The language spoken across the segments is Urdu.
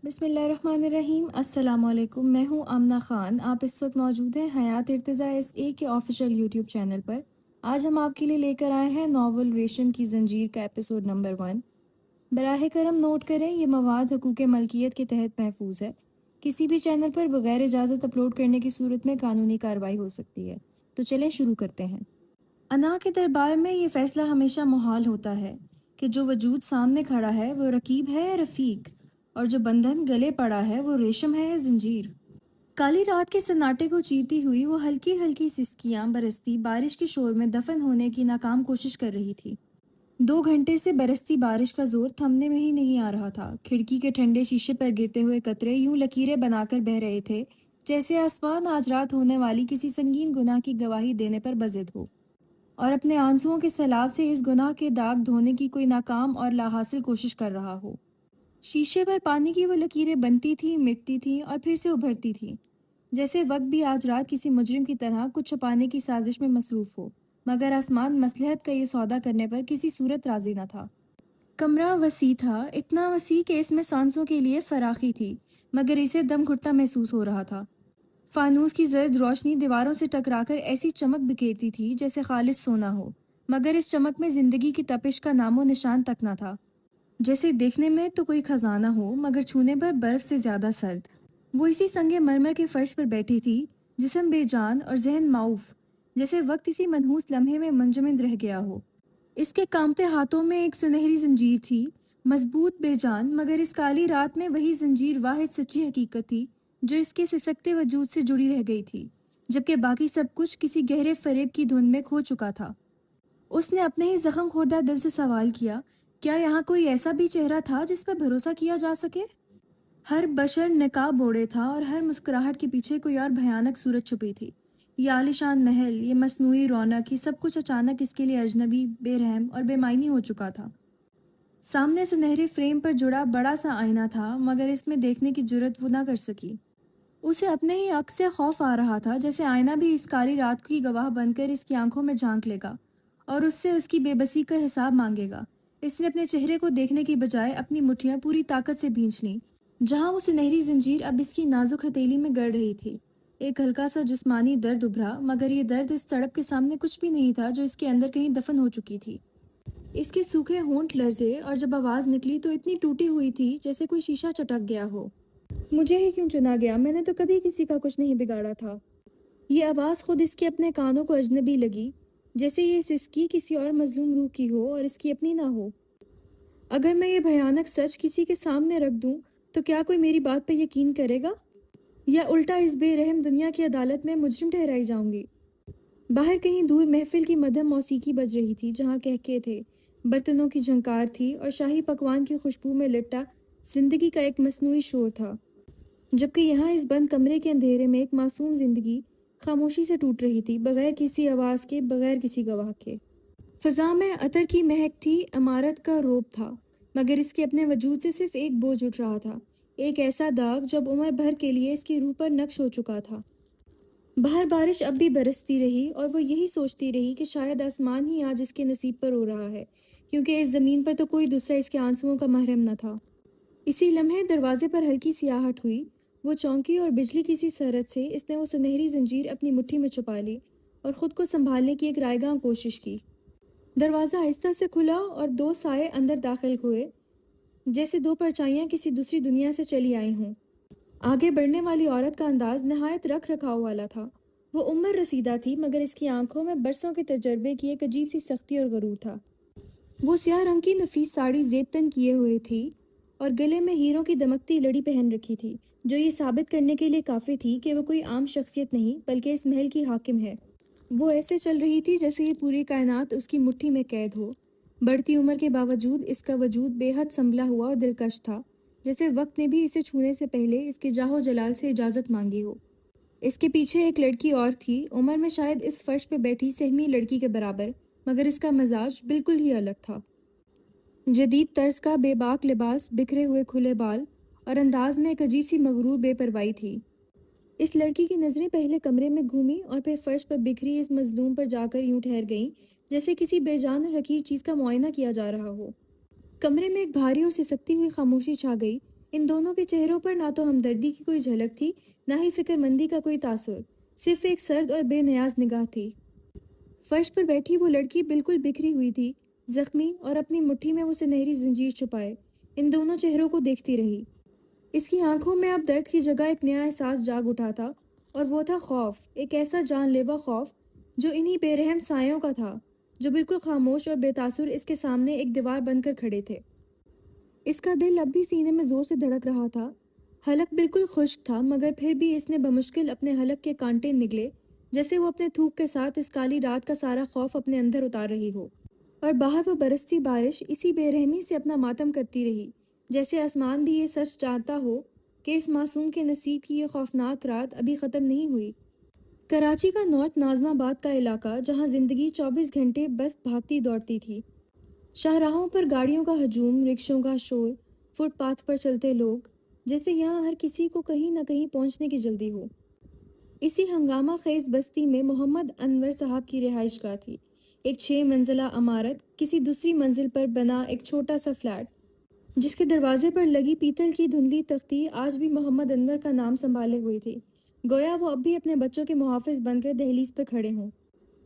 بسم اللہ الرحمن الرحیم۔ السلام علیکم، میں ہوں آمنہ خان۔ آپ اس وقت موجود ہیں حیات ارتضیٰ ایس اے کے آفیشیل یوٹیوب چینل پر۔ آج ہم آپ کے لیے لے کر آئے ہیں ناول ریشم کی زنجیر کا ایپیسوڈ نمبر 1۔ براہ کرم نوٹ کریں، یہ مواد حقوق ملکیت کے تحت محفوظ ہے۔ کسی بھی چینل پر بغیر اجازت اپلوڈ کرنے کی صورت میں قانونی کارروائی ہو سکتی ہے۔ تو چلیں شروع کرتے ہیں۔ انا کے دربار میں یہ فیصلہ ہمیشہ محال ہوتا ہے کہ جو وجود سامنے کھڑا ہے وہ رقیب ہے یا رفیق، اور جو بندھن گلے پڑا ہے وہ ریشم ہے یا زنجیر۔ کالی رات کے سناٹے کو چیرتی ہوئی وہ ہلکی ہلکی سسکیاں برستی بارش کے شور میں دفن ہونے کی ناکام کوشش کر رہی تھی۔ 2 گھنٹے سے برستی بارش کا زور تھمنے میں ہی نہیں آ رہا تھا۔ کھڑکی کے ٹھنڈے شیشے پر گرتے ہوئے قطرے یوں لکیریں بنا کر بہہ رہے تھے جیسے آسمان آج رات ہونے والی کسی سنگین گناہ کی گواہی دینے پر بضد ہو، اور اپنے آنسوؤں کے سیلاب سے اس گناہ کے داغ دھونے کی کوئی ناکام اور لا حاصل کوشش کر رہا ہو۔ شیشے پر پانی کی وہ لکیریں بنتی تھیں، مٹتی تھیں اور پھر سے ابھرتی تھیں، جیسے وقت بھی آج رات کسی مجرم کی طرح کچھ چھپانے کی سازش میں مصروف ہو، مگر آسمان مصلحت کا یہ سودا کرنے پر کسی صورت راضی نہ تھا۔ کمرہ وسیع تھا، اتنا وسیع کہ اس میں سانسوں کے لیے فراخی تھی، مگر اسے دم گھٹتا محسوس ہو رہا تھا۔ فانوس کی زرد روشنی دیواروں سے ٹکرا کر ایسی چمک بکھیرتی تھی جیسے خالص سونا ہو، مگر اس چمک میں زندگی کی تپش کا نام و نشان تک نہ تھا۔ جیسے دیکھنے میں تو کوئی خزانہ ہو مگر چھونے پر برف سے زیادہ سرد۔ وہ اسی سنگ مرمر کے فرش پر بیٹھی تھی، جسم بے جان اور ذہن معوف، جیسے وقت اسی منحوس لمحے میں منجمد رہ گیا ہو۔ اس کے کانپتے ہاتھوں میں ایک سنہری زنجیر تھی، مضبوط بے جان، مگر اس کالی رات میں وہی زنجیر واحد سچی حقیقت تھی جو اس کے سسکتے وجود سے جڑی رہ گئی تھی، جبکہ باقی سب کچھ کسی گہرے فریب کی دھند میں کھو چکا تھا۔ اس نے اپنے ہی زخم خوردہ دل سے سوال کیا، کیا یہاں کوئی ایسا بھی چہرہ تھا جس پر بھروسہ کیا جا سکے؟ ہر بشر نقاب اوڑھے تھا اور ہر مسکراہٹ کے پیچھے کوئی اور بھیانک صورت چھپی تھی۔ یہ عالیشان محل، یہ مصنوعی رونق، یہ سب کچھ اچانک اس کے لیے اجنبی، بے رحم اور بے معنی ہو چکا تھا۔ سامنے سنہرے فریم پر جڑا بڑا سا آئینہ تھا، مگر اس میں دیکھنے کی جرت وہ نہ کر سکی۔ اسے اپنے ہی عکس سے خوف آ رہا تھا، جیسے آئینہ بھی اس کالی رات کی گواہ بن کر اس کی آنکھوں میں جھانک لے گا اور اس سے اس کی بے بسی کا حساب مانگے گا۔ اس نے اپنے چہرے کو دیکھنے کی بجائے اپنی مٹھیاں پوری طاقت سے بھینچ لیں، جہاں وہ سنہری زنجیر اب اس کی نازک ہتھیلی میں گڑ رہی تھی۔ ایک ہلکا سا جسمانی درد ابھرا، مگر یہ درد اس تڑپ کے سامنے کچھ بھی نہیں تھا جو اس کے اندر کہیں دفن ہو چکی تھی۔ اس کے سوکھے ہونٹ لرزے اور جب آواز نکلی تو اتنی ٹوٹی ہوئی تھی جیسے کوئی شیشہ چٹک گیا ہو۔ مجھے ہی کیوں چنا گیا؟ میں نے تو کبھی کسی کا کچھ نہیں بگاڑا تھا۔ یہ آواز خود اس کے اپنے کانوں کو اجنبی لگی، جیسے یہ سسکی کسی اور مظلوم روح کی ہو اور اس کی اپنی نہ ہو۔ اگر میں یہ بھیانک سچ کسی کے سامنے رکھ دوں تو کیا کوئی میری بات پہ یقین کرے گا، یا الٹا اس بے رحم دنیا کی عدالت میں مجرم ٹھہرائی جاؤں گی؟ باہر کہیں دور محفل کی مدھم موسیقی بج رہی تھی، جہاں کہکے تھے، برتنوں کی جھنکار تھی اور شاہی پکوان کی خوشبو میں لپٹا زندگی کا ایک مصنوعی شور تھا، جبکہ یہاں اس بند کمرے کے اندھیرے میں ایک معصوم زندگی خاموشی سے ٹوٹ رہی تھی، بغیر کسی آواز کے، بغیر کسی گواہ کے۔ فضا میں عطر کی مہک تھی، عمارت کا روب تھا، مگر اس کے اپنے وجود سے صرف ایک بوجھ اٹھ رہا تھا، ایک ایسا داغ جب عمر بھر کے لیے اس کی روح پر نقش ہو چکا تھا۔ باہر بارش اب بھی برستی رہی اور وہ یہی سوچتی رہی کہ شاید آسمان ہی آج اس کے نصیب پر ہو رہا ہے، کیونکہ اس زمین پر تو کوئی دوسرا اس کے آنسوؤں کا محرم نہ تھا۔ اسی لمحے دروازے پر ہلکی سی آہٹ ہوئی، وہ چونکی اور بجلی کی سی سرعت سے اس نے وہ سنہری زنجیر اپنی مٹھی میں چھپا لی اور خود کو سنبھالنے کی ایک رائیگاں کوشش کی۔ دروازہ آہستہ سے کھلا اور 2 سائے اندر داخل ہوئے، جیسے 2 پرچھائیاں کسی دوسری دنیا سے چلی آئی ہوں۔ آگے بڑھنے والی عورت کا انداز نہایت رکھ رکھاؤ والا تھا۔ وہ عمر رسیدہ تھی، مگر اس کی آنکھوں میں برسوں کے تجربے کی ایک عجیب سی سختی اور غرور تھا۔ وہ سیاہ رنگ کی نفیس ساڑی زیب تن کیے ہوئے تھی اور گلے میں ہیروں کی دمکتی لڑی پہن رکھی تھی، جو یہ ثابت کرنے کے لیے کافی تھی کہ وہ کوئی عام شخصیت نہیں بلکہ اس محل کی حاکم ہے۔ وہ ایسے چل رہی تھی جیسے یہ پوری کائنات اس کی مٹھی میں قید ہو۔ بڑھتی عمر کے باوجود اس کا وجود بے حد سنبھلا ہوا اور دلکش تھا، جیسے وقت نے بھی اسے چھونے سے پہلے اس کے جاہ و جلال سے اجازت مانگی ہو۔ اس کے پیچھے ایک لڑکی اور تھی، عمر میں شاید اس فرش پہ بیٹھی سہمی لڑکی کے برابر، مگر اس کا مزاج بالکل ہی الگ تھا۔ جدید طرز کا بے باک لباس، بکھرے ہوئے کھلے بال اور انداز میں ایک عجیب سی مغرور بے پرواہی تھی۔ اس لڑکی کی نظریں پہلے کمرے میں گھومی اور پھر فرش پر بکھری اس مظلوم پر جا کر یوں ٹھہر گئیں جیسے کسی بے جان اور حقیر چیز کا معائنہ کیا جا رہا ہو۔ کمرے میں ایک بھاری اور سسکتی ہوئی خاموشی چھا گئی، ان دونوں کے چہروں پر نہ تو ہمدردی کی کوئی جھلک تھی، نہ ہی فکر مندی کا کوئی تاثر، صرف ایک سرد اور بے نیاز نگاہ تھی۔ فرش پر بیٹھی وہ لڑکی بالکل بکھری ہوئی تھی، زخمی، اور اپنی مٹھی میں وہ سنہری زنجیر چھپائے ان دونوں چہروں کو دیکھتی رہی۔ اس کی آنکھوں میں اب درد کی جگہ ایک نیا احساس جاگ اٹھا تھا، اور وہ تھا خوف، ایک ایسا جان لیوا خوف جو انہی بے رحم سایوں کا تھا، جو بالکل خاموش اور بے تاثر اس کے سامنے ایک دیوار بن کر کھڑے تھے۔ اس کا دل اب بھی سینے میں زور سے دھڑک رہا تھا، حلق بالکل خشک تھا، مگر پھر بھی اس نے بمشکل اپنے حلق کے کانٹے نگلے، جیسے وہ اپنے تھوک کے ساتھ اس کالی رات کا سارا خوف اپنے اندر اتار رہی ہو۔ اور باہر وہ برستی بارش اسی بے رحمی سے اپنا ماتم کرتی رہی، جیسے آسمان بھی یہ سچ جانتا ہو کہ اس معصوم کے نصیب کی یہ خوفناک رات ابھی ختم نہیں ہوئی۔ کراچی کا نارتھ ناظم آباد کا علاقہ، جہاں زندگی 24 گھنٹے بس بھاگتی دوڑتی تھی، شاہراہوں پر گاڑیوں کا ہجوم، رکشوں کا شور، فٹ پاتھ پر چلتے لوگ، جیسے یہاں ہر کسی کو کہیں نہ کہیں پہنچنے کی جلدی ہو۔ اسی ہنگامہ خیز بستی میں محمد انور صاحب کی رہائش گاہ تھی، ایک 6 منزلہ عمارت، کسی دوسری منزل پر بنا ایک چھوٹا سا فلیٹ، جس کے دروازے پر لگی پیتل کی دھندلی تختی آج بھی محمد انور کا نام سنبھالے ہوئی تھی، گویا وہ اب بھی اپنے بچوں کے محافظ بن کر دہلیز پر کھڑے ہوں۔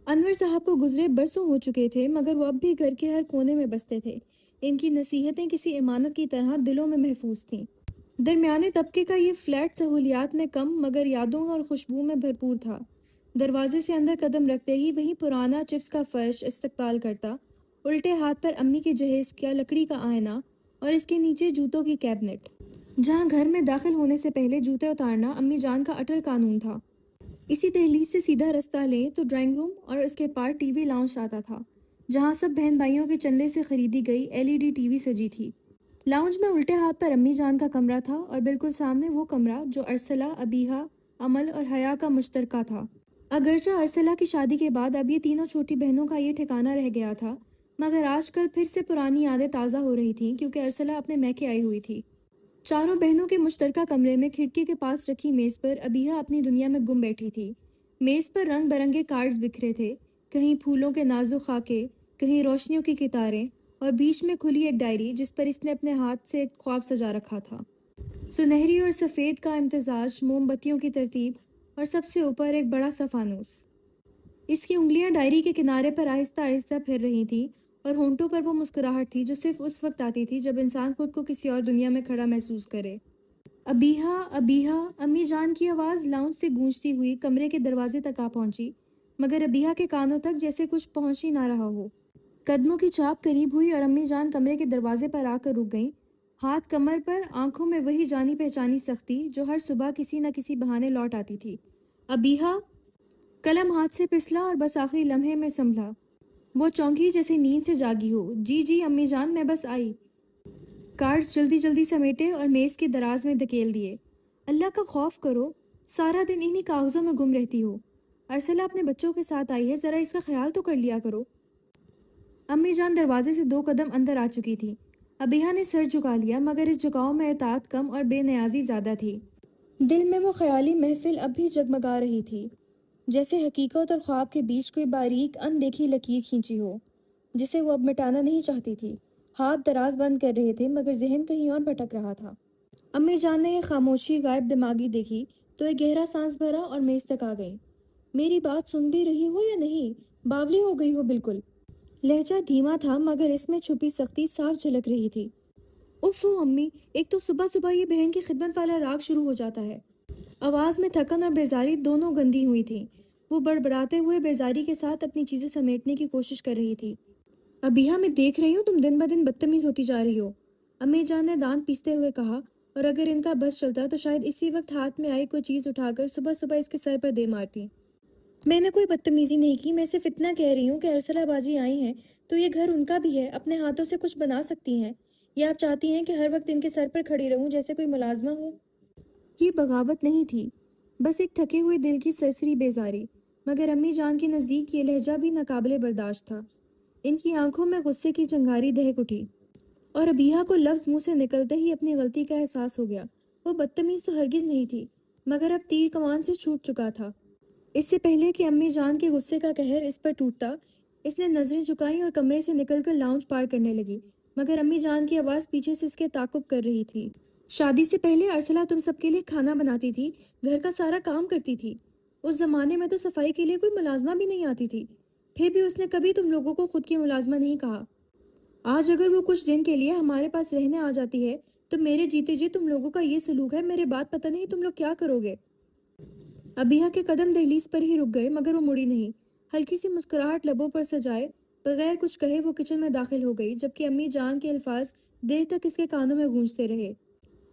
انور صاحب کو گزرے برسوں ہو چکے تھے، مگر وہ اب بھی گھر کے ہر کونے میں بستے تھے، ان کی نصیحتیں کسی امانت کی طرح دلوں میں محفوظ تھیں۔ درمیانے طبقے کا یہ فلیٹ سہولیات میں کم مگر یادوں اور خوشبو میں بھرپور تھا۔ دروازے سے اندر قدم رکھتے ہی وہی پرانا چپس کا فرش استقبال کرتا، الٹے ہاتھ پر امی کے جہیز کا لکڑی کا آئینہ، اور اس کے نیچے جوتوں کی کیبنٹ، جہاں گھر میں داخل ہونے سے پہلے جوتے اتارنا امی جان کا اٹل قانون تھا۔ اسی دہلیز سے سیدھا رستہ لیں تو ڈرائنگ روم اور اس کے پار ٹی وی لاؤنج آتا تھا، جہاں سب بہن بھائیوں کے چندے سے خریدی گئی LED ٹی وی سجی تھی۔ لاؤنج میں الٹے ہاتھ پر امی جان کا کمرہ تھا، اور بالکل سامنے وہ کمرہ جو ارسلہ، ابیہا، عمل اور حیا کا مشترکہ تھا۔ اگرچہ ارسلہ کی شادی کے بعد اب یہ تینوں چھوٹی بہنوں کا یہ ٹھکانہ رہ گیا تھا، مگر آج کل پھر سے پرانی یادیں تازہ ہو رہی تھیں، کیونکہ ارسلہ اپنے میکے آئی ہوئی تھی۔ چاروں بہنوں کے مشترکہ کمرے میں کھڑکی کے پاس رکھی میز پر ابیہا اپنی دنیا میں گم بیٹھی تھی۔ میز پر رنگ برنگے کارڈز بکھرے تھے، کہیں پھولوں کے نازک خاکے، کہیں روشنیوں کی کتاریں، اور بیچ میں کھلی ایک ڈائری جس پر اس نے اپنے ہاتھ سے ایک خواب سجا رکھا تھا۔ سنہری اور سفید کا امتزاج، موم بتیوں کی ترتیب، اور سب سے اوپر ایک بڑا سا فانوس۔ اس کی انگلیاں ڈائری کے کنارے پر آہستہ آہستہ پھر رہی تھیں، اور ہونٹوں پر وہ مسکراہٹ تھی جو صرف اس وقت آتی تھی جب انسان خود کو کسی اور دنیا میں کھڑا محسوس کرے۔ ابیہا، ابیہا، امی جان کی آواز لاؤنج سے گونجتی ہوئی کمرے کے دروازے تک آ پہنچی، مگر ابیہا کے کانوں تک جیسے کچھ پہنچ ہی نہ رہا ہو۔ قدموں کی چاپ قریب ہوئی اور امی جان کمرے کے دروازے پر آ کر رک گئیں، ہاتھ کمر پر، آنکھوں میں وہی جانی پہچانی سختی جو ہر صبح کسی نہ کسی بہانے لوٹ آتی تھی۔ ابیہا! قلم ہاتھ سے پسلا اور بس آخری لمحے میں سنبھلا۔ وہ چونکی جیسے نیند سے جاگی ہو۔ جی جی امی جان، میں بس آئی۔ کارڈز جلدی جلدی سمیٹے اور میز کے دراز میں دھکیل دیے۔ اللہ کا خوف کرو، سارا دن انہی کاغذوں میں گم رہتی ہو۔ ارسلہ اپنے بچوں کے ساتھ آئی ہے، ذرا اس کا خیال تو کر لیا کرو۔ امی جان دروازے سے 2 قدم اندر آ چکی تھی۔ ابیہا نے سر جھکا لیا، مگر اس جھکاؤ میں اطاعت کم اور بے نیازی زیادہ تھی۔ دل میں وہ خیالی محفل اب بھی جگمگا رہی تھی، جیسے حقیقت اور خواب کے بیچ کوئی باریک ان دیکھی لکیر کھینچی ہو، جسے وہ اب مٹانا نہیں چاہتی تھی۔ ہاتھ دراز بند کر رہے تھے، مگر ذہن کہیں اور بھٹک رہا تھا۔ امی جان نے یہ خاموشی، غائب دماغی دیکھی تو ایک گہرا سانس بھرا اور میز تک آ گئی۔ میری بات سن بھی رہی ہو یا نہیں؟ باولی ہو گئی ہو بالکل۔ لہجہ دھیما تھا، مگر اس میں چھپی سختی صاف جھلک رہی تھی۔ اف ہو امی، ایک تو صبح صبح یہ بہن کی خدمت والا راگ شروع ہو جاتا ہے۔ آواز میں تھکن اور بیزاری دونوں گندی ہوئی تھیں۔ وہ بڑبڑاتے ہوئے بیزاری کے ساتھ اپنی چیزیں سمیٹنے کی کوشش کر رہی تھی۔ ابیہا، میں دیکھ رہی ہوں تم دن بدن بدتمیز ہوتی جا رہی ہو، امی جان نے دانت پیستے ہوئے کہا، اور اگر ان کا بس چلتا تو شاید اسی وقت ہاتھ میں آئی کوئی چیز اٹھا کر صبح صبح اس کے سر پر دے مارتی۔ میں نے کوئی بدتمیزی نہیں کی، میں صرف اتنا کہہ رہی ہوں کہ ارسلہ باجی آئی ہیں تو یہ گھر ان کا بھی ہے، اپنے ہاتھوں سے کچھ بنا سکتی ہیں، یا آپ چاہتی ہیں کہ ہر وقت ان کے سر پر کھڑی رہوں جیسے کوئی ملازمہ ہوں؟ یہ بغاوت نہیں تھی، بس ایک تھکے ہوئے دل کی سرسری بیزاری، مگر امی جان کے نزدیک یہ لہجہ بھی ناقابل برداشت تھا۔ ان کی آنکھوں میں غصے کی چنگاری دہک اٹھی، اور ابیہا کو لفظ منہ سے نکلتے ہی اپنی غلطی کا احساس ہو گیا۔ وہ بدتمیز تو ہرگز نہیں تھی، مگر اب تیر کمان سے چھوٹ چکا تھا۔ اس سے پہلے کہ امی جان کے غصے کا قہر اس پر ٹوٹتا، اس نے نظریں جھکائیں اور کمرے سے نکل کر لاؤنج پار کرنے لگی، مگر امی جان کی آواز پیچھے سے اس کے تعاقب کر رہی تھی۔ شادی سے پہلے ارسلہ تم سب کے لیے کھانا بناتی تھی، گھر کا سارا کام کرتی تھی۔ اس زمانے میں تو صفائی کے لیے کوئی ملازمہ بھی نہیں آتی تھی، پھر بھی اس نے کبھی تم لوگوں کو خود کی ملازمہ نہیں کہا۔ آج اگر وہ کچھ دن کے لیے ہمارے پاس رہنے آ جاتی ہے تو میرے جیتے جی تم لوگوں کا یہ سلوک ہے، میرے بعد پتہ نہیں تم لوگ کیا کرو گے۔ ابیہ کے قدم دہلیز پر ہی رک گئے مگر وہ مڑی نہیں۔ ہلکی سی مسکراہٹ لبوں پر سجائے بغیر کچھ کہے وہ کچن میں داخل ہو گئی، جبکہ امی جان کے الفاظ دیر تک اس کے کانوں میں گونجتے رہے۔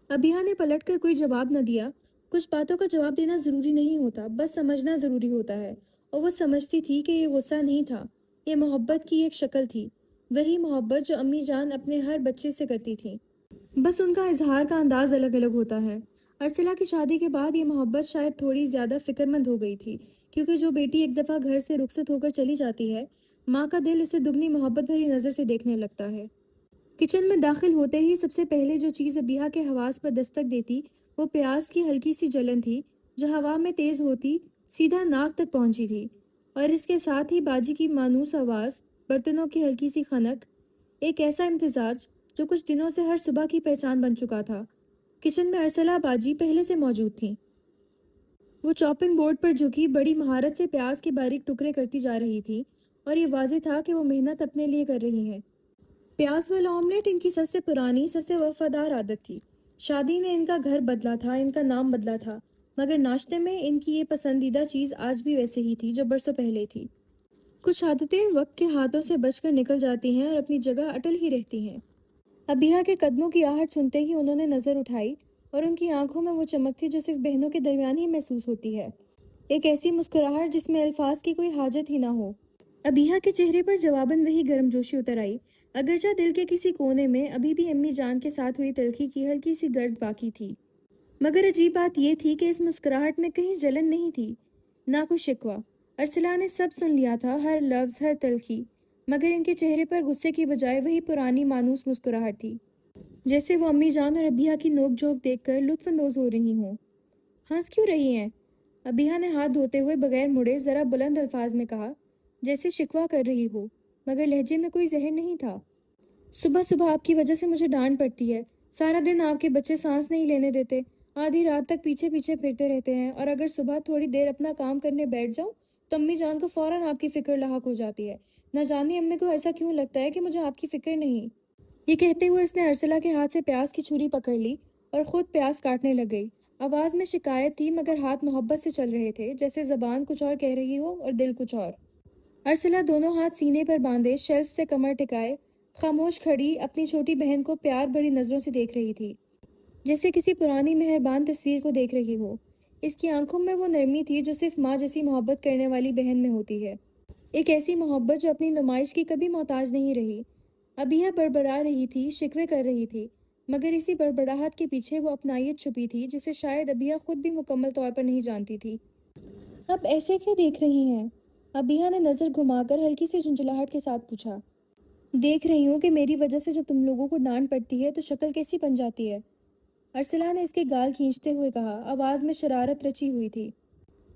ابیہ نے پلٹ کر کوئی جواب نہ دیا۔ کچھ باتوں کا جواب دینا ضروری نہیں ہوتا، بس سمجھنا ضروری ہوتا ہے، اور وہ سمجھتی تھی کہ یہ غصہ نہیں تھا، یہ محبت کی ایک شکل تھی، وہی محبت جو امی جان اپنے ہر بچے سے کرتی تھی، بس ان کا اظہار کا انداز الگ الگ ہوتا ہے۔ ارسلہ کی شادی کے بعد یہ محبت شاید تھوڑی زیادہ فکر مند ہو گئی تھی، کیونکہ جو بیٹی ایک دفعہ گھر سے رخصت ہو کر چلی جاتی ہے، ماں کا دل اسے دگنی محبت بھری نظر سے دیکھنے لگتا ہے۔ کچن میں داخل ہوتے ہی سب سے پہلے جو چیز ابیہ کے حواس پر دستک دیتی وہ پیاز کی ہلکی سی جلن تھی، جو ہوا میں تیز ہوتی سیدھا ناک تک پہنچی تھی، اور اس کے ساتھ ہی باجی کی مانوس آواز، برتنوں کی ہلکی سی خنک، ایک ایسا امتزاج جو کچھ دنوں سے ہر صبح کی پہچان بن چکا تھا۔ کچن میں ارسلہ باجی پہلے سے موجود تھیں۔ وہ چاپنگ بورڈ پر جھکی بڑی مہارت سے پیاز کے باریک ٹکڑے کرتی جا رہی تھی، اور یہ واضح تھا کہ وہ محنت اپنے لیے کر رہی ہیں۔ پیاز والا آملیٹ ان کی سب سے پرانی، سب سے وفادار عادت تھی۔ شادی نے ان کا گھر بدلا تھا، ان کا نام بدلا تھا، مگر ناشتے میں ان کی یہ پسندیدہ چیز آج بھی ویسے ہی تھی جو برسوں پہلے تھی۔ کچھ عادتیں وقت کے ہاتھوں سے بچ کر نکل جاتی ہیں اور اپنی جگہ اٹل ہی رہتی ہیں۔ ابیہ کے قدموں کی آہٹ سنتے ہی انہوں نے نظر اٹھائی، اور ان کی آنکھوں میں وہ چمک تھی جو صرف بہنوں کے درمیان ہی محسوس ہوتی ہے، ایک ایسی مسکراہٹ جس میں الفاظ کی کوئی حاجت ہی نہ ہو۔ ابیہ کے چہرے پر جواباً وہی گرم جوشی اتر آئی، اگرچہ دل کے کسی کونے میں ابھی بھی امی جان کے ساتھ ہوئی تلخی کی ہلکی سی گرد باقی تھی۔ مگر عجیب بات یہ تھی کہ اس مسکراہٹ میں کہیں جلن نہیں تھی، نہ کوئی شکوہ۔ ارسلہ نے سب سن لیا تھا، ہر لفظ، ہر تلخی، مگر ان کے چہرے پر غصے کی بجائے وہی پرانی مانوس مسکراہٹ تھی، جیسے وہ امی جان اور ابیہ کی نوک جھونک دیکھ کر لطف اندوز ہو رہی ہوں۔ ہنس کیوں رہی ہیں؟ ابیہ نے ہاتھ دھوتے ہوئے بغیر مڑے ذرا بلند الفاظ میں کہا، جیسے شکوہ کر رہی ہو، مگر لہجے میں کوئی زہر نہیں تھا۔ صبح صبح آپ کی وجہ سے مجھے ڈانٹ پڑتی ہے، سارا دن آپ کے بچے سانس نہیں لینے دیتے، آدھی رات تک پیچھے پیچھے پھرتے رہتے ہیں، اور اگر صبح تھوڑی دیر اپنا کام کرنے بیٹھ جاؤں تو امی جان کو فوراً آپ کی فکر لاحق ہو جاتی ہے۔ نہ جانے امی کو ایسا کیوں لگتا ہے کہ مجھے آپ کی فکر نہیں۔ یہ کہتے ہوئے اس نے ارسلہ کے ہاتھ سے پیاز کی چھری پکڑ لی اور خود پیاز کاٹنے لگ گئی۔ آواز میں شکایت تھی مگر ہاتھ محبت سے چل رہے تھے، جیسے زبان کچھ اور کہہ رہی ہو اور دل کچھ اور۔ ارسلہ دونوں ہاتھ سینے پر باندھے شیلف سے کمر ٹکائے خاموش کھڑی اپنی چھوٹی بہن کو پیار بھری نظروں سے دیکھ رہی تھی، جیسے کسی پرانی مہربان تصویر کو دیکھ رہی ہو۔ اس کی آنکھوں میں وہ نرمی تھی جو صرف ماں جیسی محبت کرنے والی بہن میں ہوتی ہے، ایک ایسی محبت جو اپنی نمائش کی کبھی محتاج نہیں رہی۔ ابیہ بڑبڑا رہی تھی، شکوے کر رہی تھی، مگر اسی بڑبڑاہٹ کے پیچھے وہ اپنائیت چھپی تھی جسے شاید ابیہ خود بھی مکمل طور پر نہیں جانتی تھی۔ اب ایسے کیا دیکھ رہی ہیں؟ ابیہ نے نظر گھما کر ہلکی سی جھنجھلاہٹ کے ساتھ پوچھا۔ دیکھ رہی ہوں کہ میری وجہ سے جب تم لوگوں کو ڈانٹ پڑتی ہے تو شکل کیسی بن جاتی ہے۔ ارسلہ نے اس کے گال کھینچتے ہوئے کہا، آواز میں شرارت رچی ہوئی تھی۔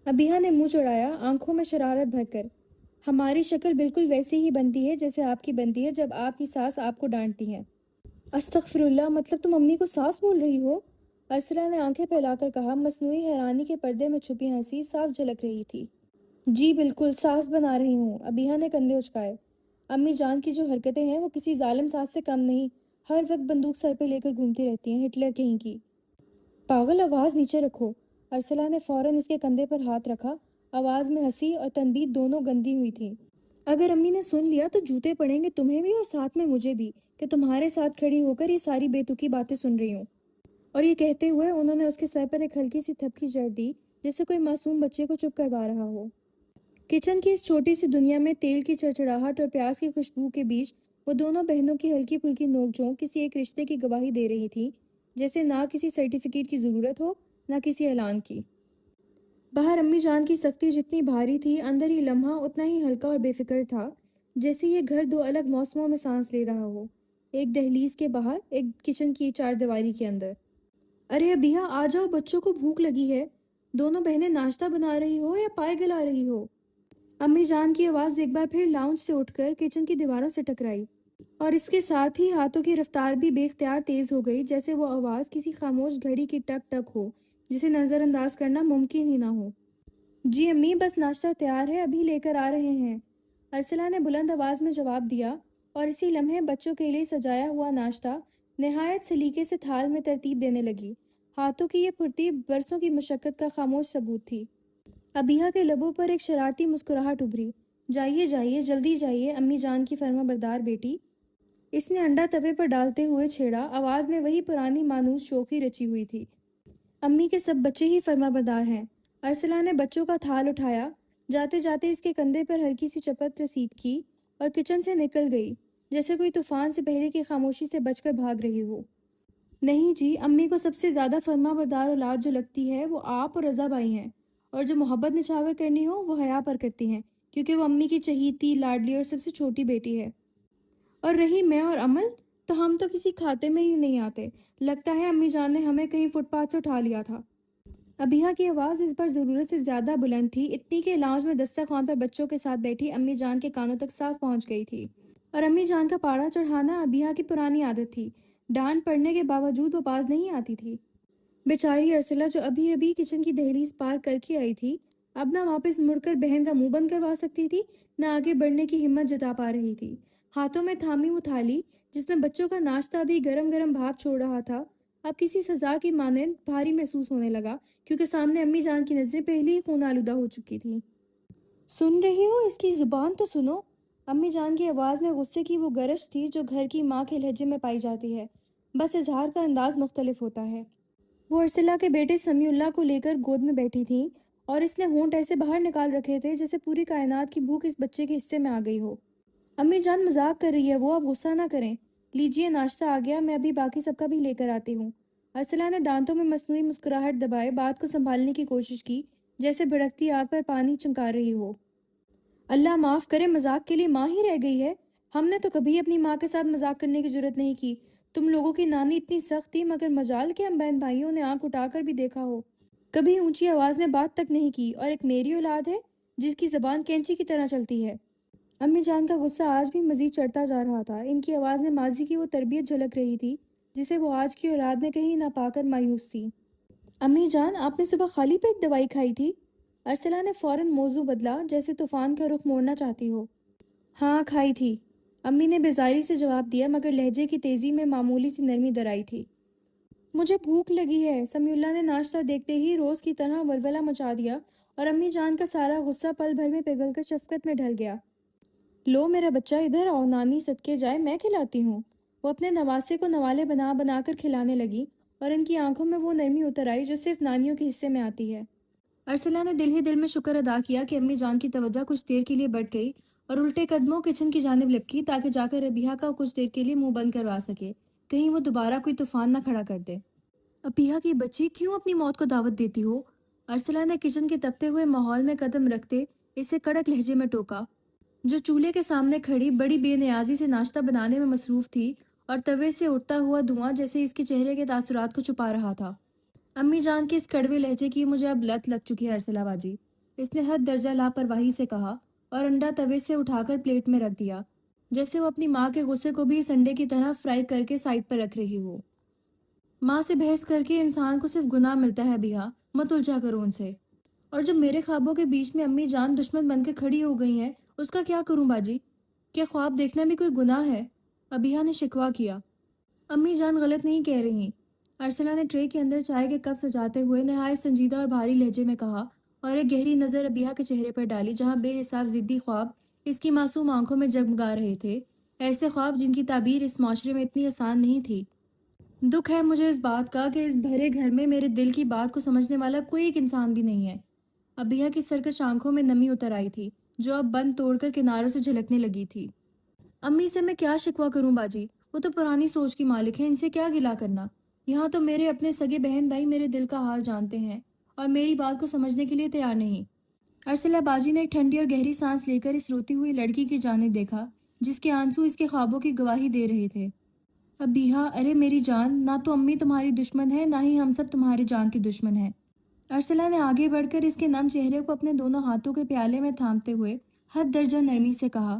ابیہ نے منہ چڑھایا، آنکھوں میں شرارت بھر کر۔ ہماری شکل بالکل ویسی ہی بنتی ہے جیسے آپ کی بنتی ہے جب آپ کی ساس آپ کو ڈانٹتی ہیں۔ استغفر اللہ، مطلب تم امی کو ساس بول رہی ہو؟ ارسلہ نے آنکھیں پھیلا کر کہا، مصنوعی حیرانی کے پردے میں چھپی ہنسی صاف جھلک رہی تھی۔ جی بالکل، ساس بنا رہی ہوں۔ ابیہ نے کندھے اچکائے۔ امی جان کی جو حرکتیں ہیں وہ کسی ظالم ساس سے کم نہیں، ہر وقت بندوق سر پہ لے کر گھومتی رہتی ہیں، ہٹلر کہیں کی۔ پاگل، آواز نیچے رکھو۔ ارسلہ نے فوراً اس کے کندھے پر ہاتھ رکھا، آواز میں ہنسی اور تنبیہ دونوں گندی ہوئی تھی۔ اگر امی نے سن لیا تو جوتے پڑیں گے تمہیں بھی اور ساتھ میں مجھے بھی، کہ تمہارے ساتھ کھڑی ہو کر یہ ساری بے تکی باتیں سن رہی ہوں۔ اور یہ کہتے ہوئے انہوں نے اس کے سر پر ایک ہلکی سی تھپکی جڑ دی، جیسے کوئی معصوم بچے کو چپ کروا رہا ہو۔ کچن کی اس چھوٹی سی دنیا میں تیل کی چڑچڑاہٹ اور پیاز کی خوشبو کے بیچ وہ دونوں بہنوں کی ہلکی پھلکی نوک جھونک کسی ایک رشتے کی گواہی دے رہی تھی، جیسے نہ کسی سرٹیفکیٹ کی ضرورت ہو نہ کسی اعلان کی۔ باہر امی جان کی سختی جتنی بھاری تھی، اندر یہ لمحہ اتنا ہی ہلکا اور بے فکر تھا، جیسے یہ گھر دو الگ موسموں میں سانس لے رہا ہو، ایک دہلیز کے باہر، ایک کچن کی چار دیواری کے اندر۔ ارے ابیہ آ جاؤ، بچوں کو بھوک لگی ہے۔ دونوں بہنیں ناشتہ بنا رہی ہو یا پائے گلا رہی ہو؟ امی جان کی آواز ایک بار پھر لاؤنج سے اٹھ کر کچن کی دیواروں سے ٹکرائی۔ اور اس کے ساتھ ہی ہاتھوں کی رفتار بھی بے اختیار تیز ہو گئی، جیسے وہ آواز کسی خاموش گھڑی کی ٹک ٹک ہو جسے نظر انداز کرنا ممکن ہی نہ ہو۔ جی امی، بس ناشتہ تیار ہے، ابھی لے کر آ رہے ہیں، ارسلہ نے بلند آواز میں جواب دیا، اور اسی لمحے بچوں کے لیے سجایا ہوا ناشتہ نہایت سلیقے سے تھال میں ترتیب دینے لگی۔ ہاتھوں کی یہ پھرتی برسوں کی مشقت کا خاموش ثبوت تھی۔ ابیہا کے لبوں پر ایک شرارتی مسکراہٹ ابھری۔ جائیے جائیے، جلدی جائیے امی جان کی فرما بردار بیٹی، اس نے انڈا توے پر ڈالتے ہوئے چھیڑا، آواز میں وہی پرانی مانوس شوخی رچی ہوئی تھی۔ امی کے سب بچے ہی فرما بردار ہیں۔ ارسلہ نے بچوں کا تھال اٹھایا، جاتے جاتے اس کے کندھے پر ہلکی سی چپت رسید کی اور کچن سے نکل گئی، جیسے کوئی طوفان سے پہلے کی خاموشی سے بچ کر بھاگ رہی ہو۔ نہیں جی، امی کو سب سے زیادہ فرما بردار اولاد جو لگتی ہے وہ آپ اور رضا بھائی ہیں، اور جو محبت نچھاور کرنی ہو وہ حیا پر کرتی ہیں، کیونکہ وہ امی کی چہیتی، لاڈلی اور سب سے چھوٹی بیٹی ہے۔ اور رہی میں اور عمل، تو ہم تو کسی کھاتے میں ہی نہیں آتے، لگتا ہے امی جان نے ہمیں کہیں فٹ پاتھ سے اٹھا لیا تھا۔ ابیہا کی آواز اس بار ضرورت سے زیادہ بلند تھی، اتنی کہ لاؤنج میں دسترخوان پر بچوں کے ساتھ بیٹھی امی جان کے کانوں تک صاف پہنچ گئی تھی۔ اور امی جان کا پاڑا چڑھانا ابیہا کی پرانی عادت تھی، ڈانٹ پڑنے کے باوجود وہ باز نہیں آتی تھی۔ بیچاری ارسلہ جو ابھی ابھی کچن کی دہلیز پار کر کے آئی تھی، اب نہ واپس مڑ کر بہن کا منہ بند کروا سکتی تھی، نہ آگے بڑھنے کی ہمت جتا پا رہی تھی۔ ہاتھوں میں تھامی وہ تھالی جس میں بچوں کا ناشتہ بھی گرم گرم بھاپ چھوڑ رہا تھا، اب کسی سزا کی مانند بھاری محسوس ہونے لگا، کیونکہ سامنے امی جان کی نظریں پہلے ہی خون آلودہ ہو چکی تھیں۔ سن رہی ہو؟ اس کی زبان تو سنو! امی جان کی آواز میں غصے کی وہ گرج تھی جو گھر کی ماں کے لہجے میں پائی جاتی ہے، بس اظہار کا انداز مختلف ہوتا ہے۔ وہ ارسلہ کے بیٹے سمیع اللہ کو لے کر گود میں بیٹھی تھیں، اور اس نے ہونٹ ایسے باہر نکال رکھے تھے جیسے پوری کائنات کی بھوک اس بچے کے حصے میں آ گئی ہو۔ امی جان مذاق کر رہی ہے وہ، اب غصہ نہ کریں، لیجیے ناشتہ آ گیا، میں ابھی باقی سب کا بھی لے کر آتی ہوں۔ ارسلہ نے دانتوں میں مصنوعی مسکراہٹ دبائے بات کو سنبھالنے کی کوشش کی، جیسے بھڑکتی آگ پر پانی چمکار رہی ہو۔ اللہ معاف کرے، مذاق کے لیے ماں ہی رہ گئی ہے، ہم نے تو کبھی اپنی ماں کے ساتھ مذاق کرنے کی جرت نہیں کی، تم لوگوں کی نانی اتنی سخت تھی، مگر مجال کہ ہم بہن بھائیوں نے آنکھ اٹھا کر بھی دیکھا ہو، کبھی اونچی آواز میں بات تک نہیں کی، اور ایک میری اولاد ہے جس کی زبان کینچی کی طرح چلتی ہے۔ امی جان کا غصہ آج بھی مزید چڑھتا جا رہا تھا، ان کی آواز میں ماضی کی وہ تربیت جھلک رہی تھی جسے وہ آج کی اولاد میں کہیں نہ پا کر مایوس تھی۔ امی جان، آپ نے صبح خالی پیٹ دوائی کھائی تھی؟ ارسلہ نے فوراً موضوع بدلا، جیسے طوفان کا رخ موڑنا چاہتی ہو۔ ہاں کھائی تھی، امی نے بیزاری سے جواب دیا، مگر لہجے کی تیزی میں معمولی سی نرمی درائی تھی۔ مجھے بھوک لگی ہے، سمیع اللہ نے ناشتہ دیکھتے ہی روز کی طرح ولولہ مچا دیا، اور امی جان کا سارا غصہ پل بھر میں پگھل کر شفقت میں ڈھل گیا۔ لو میرا بچہ، ادھر آؤ، نانی صدقے جائے، میں کھلاتی ہوں۔ وہ اپنے نواسے کو نوالے بنا بنا کر کھلانے لگی، اور ان کی آنکھوں میں وہ نرمی اتر آئی جو صرف نانیوں کے حصے میں آتی ہے۔ ارسلہ نے دل ہی دل میں شکر ادا کیا کہ امی جان کی توجہ کچھ دیر کے لیے بڑھ گئی، اور الٹے قدموں کچن کی جانب لپکی تاکہ جا کر ابیہا کا کچھ دیر کے لیے منہ بند کروا سکے، کہیں وہ دوبارہ کوئی طوفان نہ کھڑا کر دے۔ ابیہا کی بچی، کیوں اپنی موت کو دعوت دیتی ہو؟ ارسلہ نے کچن کے تپتے ہوئے ماحول میں قدم رکھتے اسے کڑک لہجے میں ٹوکا، جو چولہے کے سامنے کھڑی بڑی بے نیازی سے ناشتہ بنانے میں مصروف تھی، اور توے سے اٹھتا ہوا دھواں جیسے اس کے چہرے کے تاثرات کو چھپا رہا تھا۔ امی جان کے اس کڑوے لہجے کی مجھے اب لت لگ چکی ہے ارسلہ باجی، اس نے حد درجہ لاپرواہی سے کہا، اور انڈا توے سے اٹھا کر پلیٹ میں رکھ دیا، جیسے وہ اپنی ماں کے غصے کو بھی اس انڈے کی طرح فرائی کر کے سائڈ پر رکھ رہی ہو۔ ماں سے بحث کر کے انسان کو صرف گناہ ملتا ہے بیہا، مت الجھا کرو ان سے۔ اور جب میرے خوابوں کے بیچ میں امی جان دشمن بن کے کھڑی ہو گئی ہیں، اس کا کیا کروں باجی؟ کیا خواب دیکھنا بھی کوئی گناہ ہے؟ ابیہا نے شکوہ کیا۔ امی جان غلط نہیں کہہ رہی، ارسلہ نے ٹرے کے اندر چائے کے کپ سجاتے ہوئے نہایت سنجیدہ اور بھاری لہجے میں کہا، اور ایک گہری نظر ابیہا کے چہرے پر ڈالی جہاں بے حساب ضدی خواب اس کی معصوم آنکھوں میں جگمگا رہے تھے، ایسے خواب جن کی تعبیر اس معاشرے میں اتنی آسان نہیں تھی۔ دکھ ہے مجھے اس بات کا کہ اس بھرے گھر میں میرے دل کی بات کو سمجھنے والا کوئی ایک انسان بھی نہیں ہے۔ ابیہا کی سرکش آنکھوں میں نمی اتر آئی تھی، جو اب بند توڑ کر کناروں سے جھلکنے لگی تھی۔ امی سے میں کیا شکوہ کروں باجی، وہ تو پرانی سوچ کی مالک ہے، ان سے کیا گلہ کرنا۔ یہاں تو میرے اپنے سگے بہن بھائی میرے دل کا حال جانتے ہیں، اور میری بات کو سمجھنے کے لیے تیار نہیں۔ ارسلہ باجی نے ایک ٹھنڈی اور گہری سانس لے کر اس روتی ہوئی لڑکی کی جانب دیکھا، جس کے آنسو اس کے خوابوں کی گواہی دے رہے تھے۔ ابیہا، ارے میری جان، نہ تو امی تمہاری دشمن ہے، نہ ہی ہم سب تمہاری جان کے دشمن ہیں۔ ارسلہ نے آگے بڑھ کر اس کے نم چہرے کو اپنے دونوں ہاتھوں کے پیالے میں تھامتے ہوئے حد درجہ نرمی سے کہا،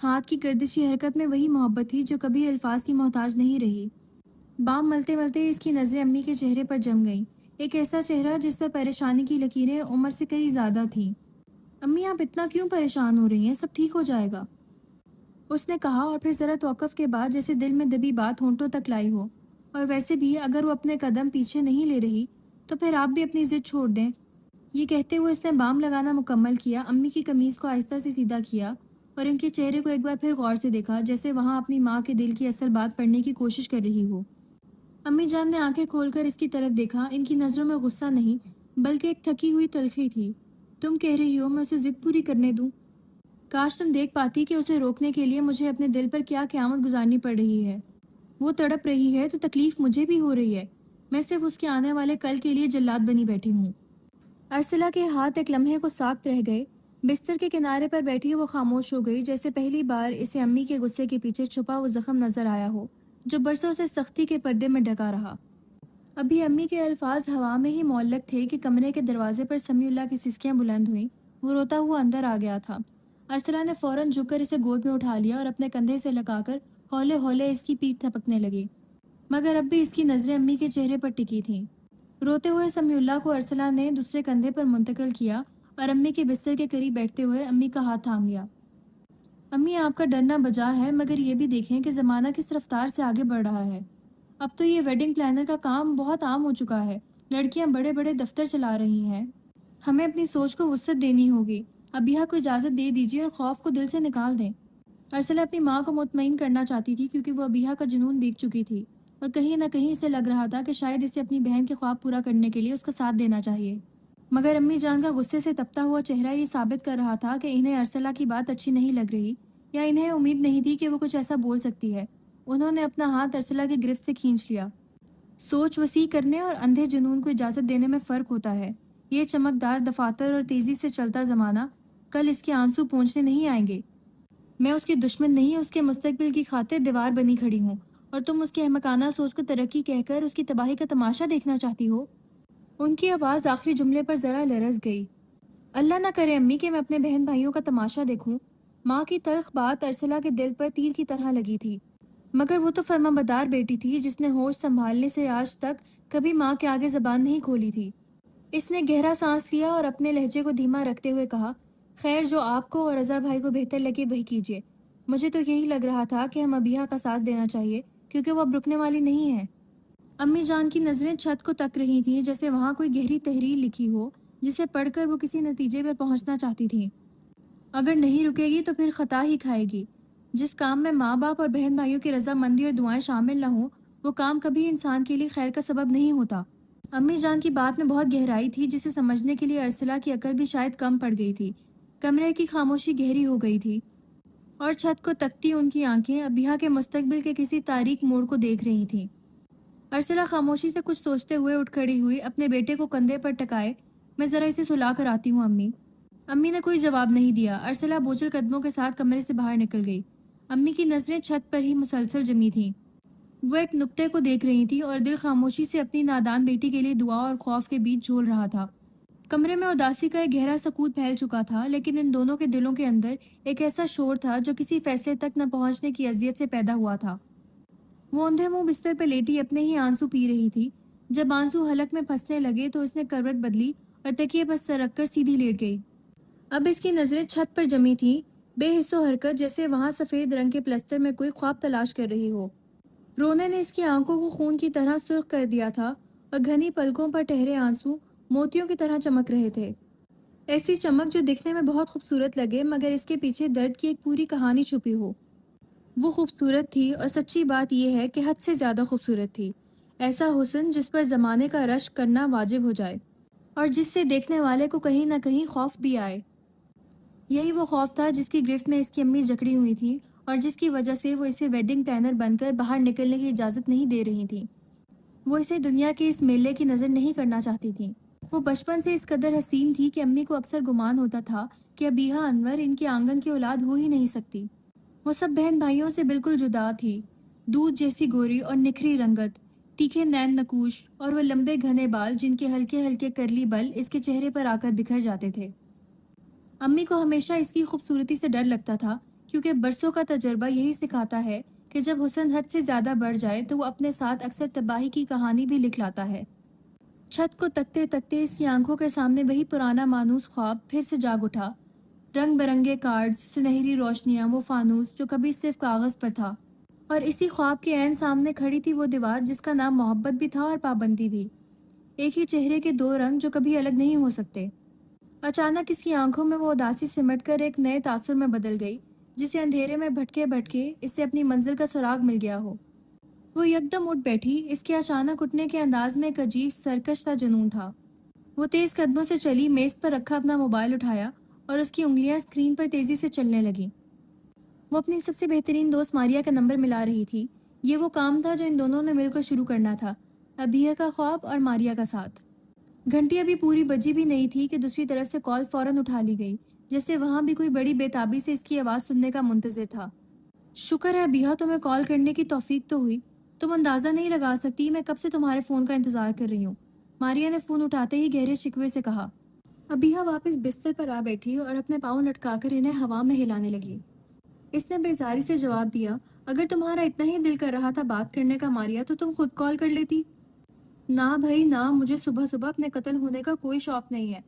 ہاتھ کی گردشی حرکت میں وہی محبت تھی جو کبھی الفاظ کی محتاج نہیں رہی۔ بام ملتے ملتے اس کی نظریں امی کے چہرے پر جم گئیں، ایک ایسا چہرہ جس پر پریشانی کی لکیریں عمر سے کئی زیادہ تھیں۔ امی آپ اتنا کیوں پریشان ہو رہی ہیں؟ سب ٹھیک ہو جائے گا، اس نے کہا، اور پھر ذرا توقف کے بعد جیسے دل میں دبی بات ہونٹوں تک لائی ہو۔ اور ویسے بھی اگر وہ اپنے قدم پیچھے نہیں لے رہی تو پھر آپ بھی اپنی ضد چھوڑ دیں۔ یہ کہتے ہوئے اس نے بام لگانا مکمل کیا، امی کی قمیض کو آہستہ سے سیدھا کیا اور ان کے چہرے کو ایک بار پھر غور سے دیکھا، جیسے وہاں اپنی ماں کے دل کی اصل بات پڑھنے کی کوشش کر رہی ہو۔ امی جان نے آنکھیں کھول کر اس کی طرف دیکھا، ان کی نظروں میں غصہ نہیں بلکہ ایک تھکی ہوئی تلخی تھی۔ تم کہہ رہی ہو میں اسے ضد پوری کرنے دوں؟ کاش تم دیکھ پاتی کہ اسے روکنے کے لیے مجھے اپنے دل پر کیا قیامت گزارنی پڑ رہی ہے۔ وہ تڑپ رہی ہے تو تکلیف مجھے بھی ہو رہی ہے، میں صرف اس کے آنے والے کل کے لیے جلاد بنی بیٹھی ہوں۔ ارسلہ کے ہاتھ ایک لمحے کو ساکت رہ گئے، بستر کے کنارے پر بیٹھی وہ خاموش ہو گئی، جیسے پہلی بار اسے امی کے غصے کے پیچھے چھپا وہ زخم نظر آیا ہو جو برسوں سے سختی کے پردے میں ڈھکا رہا۔ ابھی امی کے الفاظ ہوا میں ہی معلق تھے کہ کمرے کے دروازے پر سمیع اللہ کی سسکیاں بلند ہوئیں۔ وہ روتا ہوا اندر آ گیا تھا۔ ارسلہ نے فوراً جھک کر اسے گود میں اٹھا لیا اور اپنے کندھے سے لگا کر ہولے ہولے اس کی پیٹھ تھپکنے لگی، مگر اب بھی اس کی نظریں امی کے چہرے پر ٹکی تھیں۔ روتے ہوئے سمیع اللہ کو ارسلہ نے دوسرے کندھے پر منتقل کیا اور امی کے بستر کے قریب بیٹھتے ہوئے امی کا ہاتھ تھام لیا۔ امی آپ کا ڈرنا بجا ہے، مگر یہ بھی دیکھیں کہ زمانہ کس رفتار سے آگے بڑھ رہا ہے۔ اب تو یہ ویڈنگ پلانر کا کام بہت عام ہو چکا ہے، لڑکیاں بڑے بڑے دفتر چلا رہی ہیں۔ ہمیں اپنی سوچ کو وسعت دینی ہوگی، ابیہ کو اجازت دے دیجیے اور خوف کو دل سے نکال دیں۔ ارسلہ اپنی ماں کو مطمئن کرنا چاہتی تھی کیونکہ وہ ابیہ کا جنون دیکھ چکی تھی اور کہیں نہ کہیں اسے لگ رہا تھا کہ شاید اسے اپنی بہن کے خواب پورا کرنے کے لیے اس کا ساتھ دینا چاہیے۔ مگر امی جان کا غصے سے تپتا ہوا چہرہ یہ ثابت کر رہا تھا کہ انہیں ارسلہ کی بات اچھی نہیں لگ رہی، یا انہیں امید نہیں تھی کہ وہ کچھ ایسا بول سکتی ہے۔ انہوں نے اپنا ہاتھ ارسلہ کی گرفت سے کھینچ لیا۔ سوچ وسیع کرنے اور اندھے جنون کو اجازت دینے میں فرق ہوتا ہے۔ یہ چمکدار دفاتر اور تیزی سے چلتا زمانہ کل اس کے آنسو پہنچنے نہیں آئیں گے۔ میں اس کی دشمن نہیں، اس کے مستقبل کی خاطر دیوار بنی کھڑی ہوں، اور تم اس کی احمقانہ سوچ کو ترقی کہہ کر اس کی تباہی کا تماشا دیکھنا چاہتی ہو۔ ان کی آواز آخری جملے پر ذرا لرز گئی۔ اللہ نہ کرے امی کہ میں اپنے بہن بھائیوں کا تماشا دیکھوں۔ ماں کی تلخ بات ارسلہ کے دل پر تیر کی طرح لگی تھی، مگر وہ تو فرمانبردار بیٹی تھی جس نے ہوش سنبھالنے سے آج تک کبھی ماں کے آگے زبان نہیں کھولی تھی۔ اس نے گہرا سانس لیا اور اپنے لہجے کو دھیما رکھتے ہوئے کہا، خیر جو آپ کو اور رضا بھائی کو بہتر لگے وہی کیجیے۔ مجھے تو یہی لگ رہا تھا کہ ہم ابیہ کا ساتھ دینا چاہیے کیونکہ وہ اب رکنے والی نہیں ہے۔ امی جان کی نظریں چھت کو تک رہی تھیں، جیسے وہاں کوئی گہری تحریر لکھی ہو جسے پڑھ کر وہ کسی نتیجے پر پہنچنا چاہتی تھیں۔ اگر نہیں رکے گی تو پھر خطا ہی کھائے گی۔ جس کام میں ماں باپ اور بہن بھائیوں کی رضامندی اور دعائیں شامل نہ ہوں وہ کام کبھی انسان کے لیے خیر کا سبب نہیں ہوتا۔ امی جان کی بات میں بہت گہرائی تھی جسے سمجھنے کے لیے ارسلہ کی عقل بھی شاید کم پڑ گئی تھی۔ کمرے کی خاموشی گہری ہو گئی تھی اور چھت کو تکتی ان کی آنکھیں ابیہ کے مستقبل کے کسی تاریک موڑ کو دیکھ رہی تھیں۔ ارسلہ خاموشی سے کچھ سوچتے ہوئے اٹھ کھڑی ہوئی، اپنے بیٹے کو کندھے پر ٹکائے، میں ذرا اسے سلا کر آتی ہوں امی۔ امی نے کوئی جواب نہیں دیا۔ ارسلہ بوجھل قدموں کے ساتھ کمرے سے باہر نکل گئی۔ امی کی نظریں چھت پر ہی مسلسل جمی تھیں، وہ ایک نقطے کو دیکھ رہی تھی اور دل خاموشی سے اپنی نادان بیٹی کے لیے دعا اور خوف کے بیچ جھول رہا تھا۔ کمرے میں اداسی کا ایک گہرا سکوت پھیل چکا تھا، لیکن ان دونوں کے دلوں کے اندر ایک ایسا شور تھا جو کسی فیصلے تک نہ پہنچنے کی اذیت سے پیدا ہوا تھا۔ وہ اندھے منہ بستر پہ لیٹی اپنے ہی آنسو پی رہی تھی۔ جب آنسو حلق میں پھنسنے لگے تو اس نے کروٹ بدلی اور تکیے پر سر رکھ کر سیدھی لیٹ گئی۔ اب اس کی نظریں چھت پر جمی تھیں، بے حس و حرکت، جیسے وہاں سفید رنگ کے پلستر میں کوئی خواب تلاش کر رہی ہو۔ رونے نے اس کی آنکھوں کو خون کی طرح سرخ کر دیا تھا اور گھنی پلکوں پر ٹھہرے آنسو موتیوں کی طرح چمک رہے تھے، ایسی چمک جو دکھنے میں بہت خوبصورت لگے مگر اس کے پیچھے درد کی ایک پوری کہانی چھپی ہو۔ وہ خوبصورت تھی اور سچی بات یہ ہے کہ حد سے زیادہ خوبصورت تھی، ایسا حسن جس پر زمانے کا رشک کرنا واجب ہو جائے اور جس سے دیکھنے والے کو کہیں نہ کہیں خوف بھی آئے۔ یہی وہ خوف تھا جس کی گرفت میں اس کی امی جکڑی ہوئی تھی اور جس کی وجہ سے وہ اسے ویڈنگ پلانر بن کر باہر نکلنے کی اجازت نہیں دے رہی تھی۔ وہ اسے دنیا کے اس میلے کی نظر نہیں کرنا چاہتی تھی۔ وہ بچپن سے اس قدر حسین تھی کہ امی کو اکثر گمان ہوتا تھا کہ ابیہ انور ان کے آنگن کی اولاد ہو ہی نہیں سکتی۔ وہ سب بہن بھائیوں سے بالکل جدا تھی، دودھ جیسی گوری اور نکھری رنگت، تیکھے نین نکوش، اور وہ لمبے گھنے بال جن کے ہلکے ہلکے کرلی بل اس کے چہرے پر آ کر بکھر جاتے تھے۔ امی کو ہمیشہ اس کی خوبصورتی سے ڈر لگتا تھا کیونکہ برسوں کا تجربہ یہی سکھاتا ہے کہ جب حسن حد سے زیادہ بڑھ جائے تو وہ اپنے ساتھ اکثر تباہی کی کہانی بھی لکھ لاتا ہے۔ چھت کو تکتے تکتے اس کی آنکھوں کے سامنے وہی پرانا مانوس خواب پھر سے جاگ اٹھا۔ رنگ برنگے کارڈز، سنہری روشنیاں، وہ فانوس جو کبھی صرف کاغذ پر تھا، اور اسی خواب کے عین سامنے کھڑی تھی وہ دیوار جس کا نام محبت بھی تھا اور پابندی بھی۔ ایک ہی چہرے کے دو رنگ جو کبھی الگ نہیں ہو سکتے۔ اچانک اس کی آنکھوں میں وہ اداسی سمٹ کر ایک نئے تاثر میں بدل گئی، جسے اندھیرے میں بھٹکے بھٹکے اس سے اپنی منزل کا سراغ مل گیا ہو۔ وہ یکدم اٹھ بیٹھی، اس کے اچانک اٹھنے کے انداز میں ایک عجیب سرکش سا جنون تھا۔ وہ تیز قدموں سے چلی، میز پر رکھا اپنا موبائل اٹھایا اور اس کی انگلیاں اسکرین پر تیزی سے چلنے لگیں۔ وہ اپنی سب سے بہترین دوست ماریا کا نمبر ملا رہی تھی۔ یہ وہ کام تھا جو ان دونوں نے مل کر شروع کرنا تھا، ابیہ کا خواب اور ماریا کا ساتھ۔ گھنٹی ابھی پوری بجی بھی نہیں تھی کہ دوسری طرف سے کال فوراً اٹھا لی گئی، جیسے وہاں بھی کوئی بڑی بےتابی سے اس کی آواز سننے کا منتظر تھا۔ شکر ہے ابیہ، تمہیں کال کرنے کی توفیق تو ہوئی۔ تم اندازہ نہیں لگا سکتی میں کب سے تمہارے فون کا انتظار کر رہی ہوں۔ ماریا نے فون اٹھاتے ہی گہرے شکوے سے کہا۔ ابیہ واپس بستر پر آ بیٹھی اور اپنے پاؤں لٹکا کر انہیں ہوا میں ہلانے لگی۔ اس نے بیزاری سے جواب دیا، اگر تمہارا اتنا ہی دل کر رہا تھا بات کرنے کا ماریا تو تم خود کال کر لیتی۔ نہ بھائی نہ، مجھے صبح صبح اپنے قتل ہونے کا کوئی شوق نہیں ہے،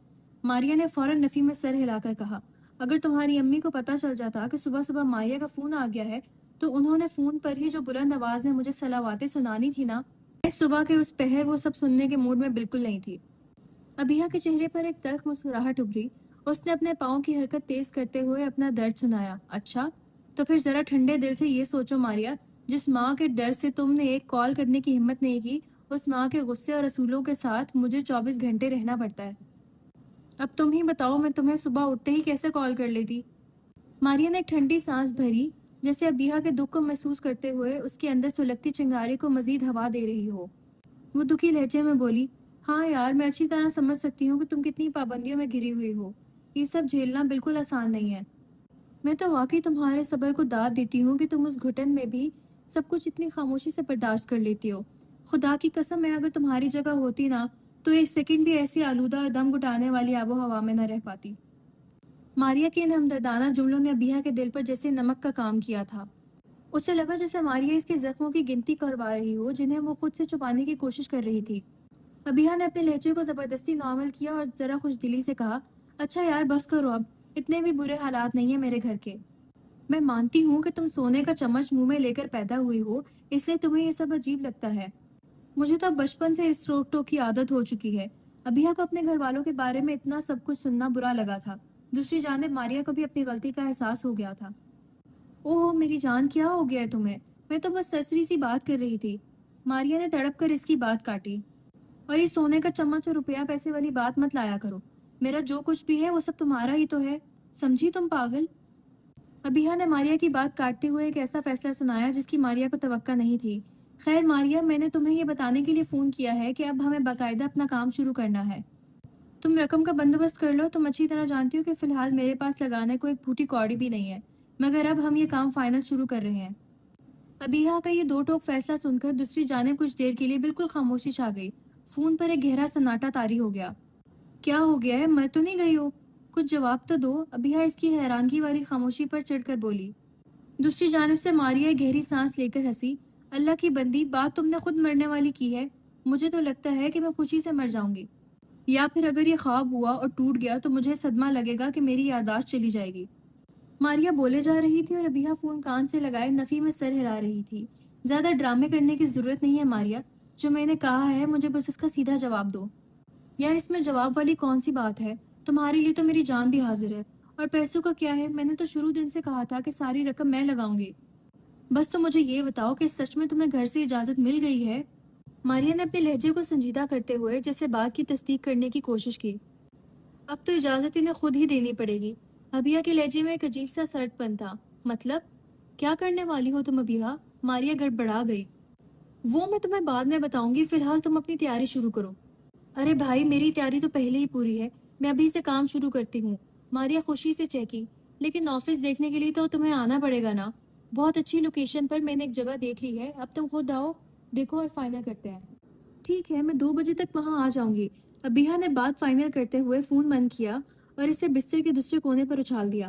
ماریا نے فوراً نفی میں سر ہلا کر کہا۔ اگر تمہاری امی کو پتہ چل جاتا کہ صبح صبح ماریا کا فون آ گیا ہے تو انہوں نے فون پر ہی جو بلند آواز میں مجھے صلواتیں سنانی تھی نا، اس صبح کے اس پہر وہ سب سننے کے موڈ میں بالکل نہیں تھی۔ ابیہ کے چہرے پر ایک تلخ مسکراہٹ ابھری۔ اس نے اپنے پاؤں کی حرکت تیز کرتے ہوئے اپنا درد سنایا۔ اچھا، تو پھر ذرا ٹھنڈے دل سے یہ سوچو ماریا، جس ماں کے ڈر سے تم نے ایک کال کرنے کی ہمت نہیں کی، اس ماں کے غصے اور اصولوں کے ساتھ مجھے 24 گھنٹے رہنا پڑتا ہے۔ اب تم ہی بتاؤ میں تمہیں صبح اٹھتے ہی کیسے کال کر لیتی؟ ماریا نے ایک ٹھنڈی سانس بھری، جیسے ابیہ کے دکھ کو محسوس کرتے ہوئے اس کے اندر سلگتی چنگاری کو مزید ہوا دے رہی ہو۔ وہ دکھی لہجے میں بولی، ہاں یار، میں اچھی طرح سمجھ سکتی ہوں کہ تم کتنی پابندیوں میں گھری ہوئی ہو۔ یہ سب جھیلنا بالکل آسان نہیں ہے۔ میں تو واقعی تمہارے صبر کو داد دیتی ہوں کہ تم اس گھٹن میں بھی سب کچھ اتنی خاموشی سے برداشت کر لیتی ہو۔ خدا کی قسم، میں اگر تمہاری جگہ ہوتی نا تو ایک سیکنڈ بھی ایسی آلودہ اور دم گھٹانے والی آب و ہوا میں نہ رہ پاتی۔ ماریا کے ان ہمدردانہ جملوں نے ابیہ کے دل پر جیسے نمک کا کام کیا تھا۔ اسے لگا جیسے ماریا اس کے زخموں کی گنتی کروا رہی ہو جنہیں وہ خود سے چھپانے کی کوشش کر رہی تھی۔ ابیہ نے اپنے لہجے کو زبردستی نارمل کیا اور ذرا خوش دلی سے کہا، اچھا یار بس کرو اب، اتنے بھی برے حالات نہیں ہیں میرے گھر کے۔ میں مانتی ہوں کہ تم سونے کا چمچ منہ میں لے کر پیدا ہوئی ہو، اس لیے تمہیں یہ سب عجیب لگتا ہے۔ مجھے تو اب بچپن سے اس روک ٹوک کی عادت ہو چکی ہے۔ ابیہ کو اپنے گھر والوں کے بارے میں اتنا سب کچھ سننا برا لگا تھا۔ دوسری جانب ماریا کو بھی اپنی غلطی کا احساس ہو گیا تھا۔ اوہ میری جان، کیا ہو گیا ہے تمہیں؟ میں تو بس سرسری سی بات کر رہی تھی۔ ماریا نے تڑپ کر اس کی بات کاٹی۔ اور یہ سونے کا چمچ اور روپیہ پیسے والی بات مت لایا کرو۔ میرا جو کچھ بھی ہے وہ سب تمہارا ہی تو ہے، سمجھی تم پاگل؟ ابیہ نے ماریا کی بات کاٹتے ہوئے ایک ایسا فیصلہ سنایا جس کی ماریا کو توقع نہیں تھی۔ خیر ماریا، میں نے تمہیں یہ بتانے کے لیے فون کیا ہے کہ اب ہمیں باقاعدہ اپنا کام شروع کرنا ہے۔ تم رقم کا بندوبست کر لو، تم اچھی طرح جانتی ہو کہ فی الحال میرے پاس لگانے کو ایک پھوٹی کوڑی بھی نہیں ہے، مگر اب ہم یہ کام فائنل شروع کر رہے ہیں۔ ابیہ کا یہ دو ٹوک فیصلہ سن کر دوسری جانب کچھ دیر کے لیے بالکل خاموشی چھا گئی۔ فون پر ایک گہرا سناٹا طاری ہو گیا۔ کیا ہو گیا ہے؟ مر تو نہیں گئی ہو؟ کچھ جواب تو دو، ابیہ اس کی حیرانگی والی خاموشی پر چڑھ کر بولی۔ دوسری جانب سے ماریا گہری سانس لے کر ہنسی۔ اللہ کی بندی، بات تم نے خود مرنے والی کی ہے۔ مجھے تو لگتا ہے کہ میں خوشی سے مر جاؤں گی، یا پھر اگر یہ خواب ہوا اور ٹوٹ گیا تو مجھے صدمہ لگے گا کہ میری یادداشت چلی جائے گی۔ ماریا بولے جا رہی تھی اور ابیہ فون کان سے لگائے نفی میں سر ہلا رہی تھی۔ زیادہ ڈرامے کرنے کی ضرورت نہیں ہے ماریا، جو میں نے کہا ہے مجھے بس اس کا سیدھا جواب دو۔ یار اس میں جواب والی کون سی بات ہے؟ تمہارے لیے تو میری جان بھی حاضر ہے، اور پیسوں کا کیا ہے؟ میں نے تو شروع دن سے کہا تھا کہ ساری رقم میں لگاؤں گی۔ بس تو مجھے یہ بتاؤ کہ سچ میں تمہیں گھر سے اجازت مل گئی ہے؟ ماریا نے اپنے لہجے کو سنجیدہ کرتے ہوئے جیسے بات کی تصدیق کرنے کی کوشش کی۔ اب تو اجازت انہیں خود ہی دینی پڑے گی۔ ابیہ کے لہجے میں ایک عجیب سا سرد پن تھا۔ مطلب کیا کرنے والی ہو تم ابیہ؟ ماریا گڑبڑا گئی۔ وہ میں تمہیں بعد میں بتاؤں گی، فی الحال تم اپنی تیاری شروع کرو۔ ارے بھائی، میری تیاری تو پہلے ہی پوری ہے، میں ابھی سے کام شروع کرتی ہوں۔ ماریا خوشی سے چہکی۔ لیکن آفس دیکھنے کے لیے تو تمہیں آنا پڑے گا نا؟ بہت اچھی لوکیشن پر میں نے ایک جگہ دیکھ لی ہے، اب تم خود آؤ، دیکھو اور فائنل کرتے ہیں۔ ٹھیک ہے، میں 2 بجے تک وہاں آ جاؤں گی۔ ابیہ نے بات فائنل کرتے ہوئے فون بند کیا اور اسے بستر کے دوسرے کونے پر اچھال دیا۔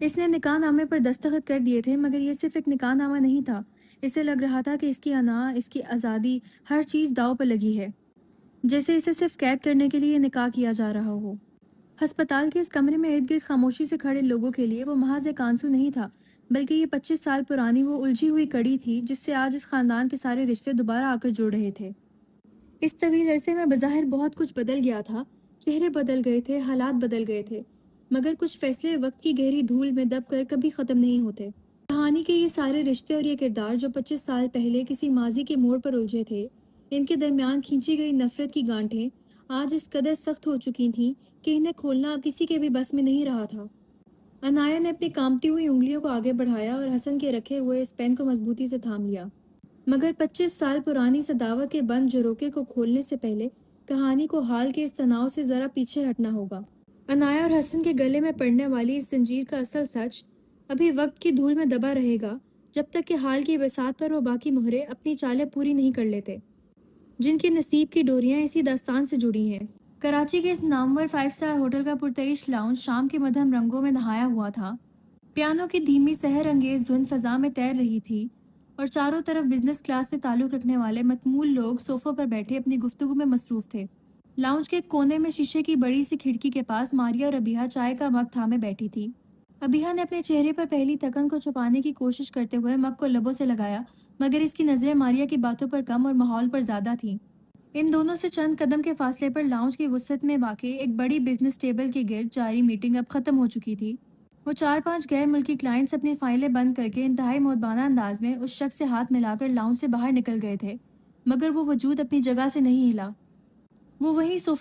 اس نے نکاح نامے پر دستخط کر دیے تھے، مگر یہ صرف ایک نکاح نامہ نہیں تھا۔ اسے لگ رہا تھا کہ اس کی انا، اس کی آزادی، ہر چیز داؤ پر لگی ہے، جیسے اسے صرف قید کرنے کے لیے یہ نکاح کیا جا رہا ہو۔ ہسپتال کے اس کمرے میں ارد گرد خاموشی سے کھڑے لوگوں کے لیے وہ محض ایک آنسو نہیں تھا، بلکہ یہ 25 سال پرانی وہ الجھی ہوئی کڑی تھی جس سے آج اس خاندان کے سارے رشتے دوبارہ آ کر جڑ رہے تھے۔ اس طویل عرصے میں بظاہر بہت کچھ بدل گیا تھا، چہرے بدل گئے تھے، حالات بدل گئے تھے، مگر کچھ فیصلے وقت کی گہری دھول میں دب کر کبھی ختم نہیں ہوتے۔ کہانی کے یہ سارے رشتے اور یہ کردار جو 25 سال پہلے کسی ماضی کے موڑ پر الجھے تھے، ان کے درمیان کھینچی گئی نفرت کی گانٹھیں آج اس قدر سخت ہو چکی تھیں کہ انہیں کھولنا اب کسی کے بھی بس میں نہیں رہا تھا۔ انایا نے اپنی کانپتی ہوئی انگلیوں کو آگے بڑھایا اور حسن کے رکھے ہوئے اس پین کو مضبوطی سے تھام لیا، مگر 25 سال پرانی صداوت کے بند جروکے کو کھولنے سے پہلے کہانی کو حال کے اس تناؤ سے ذرا پیچھے ہٹنا ہوگا۔ انایا اور حسن کے گلے میں پڑنے والی اس زنجیر کا اصل سچ ابھی وقت کی دھول میں دبا رہے گا، جب تک کہ حال کی بساط پر وہ باقی مہرے اپنی چالیں پوری نہیں کر لیتے، جن کے نصیب کی ڈوریاں اسی داستان سے جڑی ہیں۔ کراچی کے اس نامور 5 اسٹار ہوٹل کا پرتعیش لاؤنج شام کے مدھم رنگوں میں نہایا ہوا تھا۔ پیانو کی دھیمی سحر انگیز دھن فضا میں تیر رہی تھی اور چاروں طرف بزنس کلاس سے تعلق رکھنے والے متمول لوگ صوفوں پر بیٹھے اپنی گفتگو میں مصروف تھے۔ لاؤنج کے ایک کونے میں شیشے کی بڑی سی کھڑکی کے پاس ماریا اور ابیہا چائے کا مگ تھامے بیٹھی تھی۔ ابیہا نے اپنے چہرے پر پہلی تکن کو چھپانے کی کوشش کرتے ہوئے مگ کو لبوں سے لگایا، مگر اس کی نظریں ماریا کی باتوں پر کم اور ماحول پر زیادہ تھیں۔ ان دونوں سے چند قدم کے فاصلے پر لاؤنج کی وسعت میں واقع ایک بڑی بزنس ٹیبل کے گرد جاری میٹنگ اب ختم ہو چکی تھی۔ وہ 4-5 غیر ملکی کلائنٹس اپنی فائلیں بند کر کے انتہائی مؤدبانہ انداز میں اس شخص سے ہاتھ ملا کر لاؤنج سے باہر نکل گئے تھے، مگر وہ وجود اپنی جگہ سے نہیں ہلا۔ وہ وہیں صوفے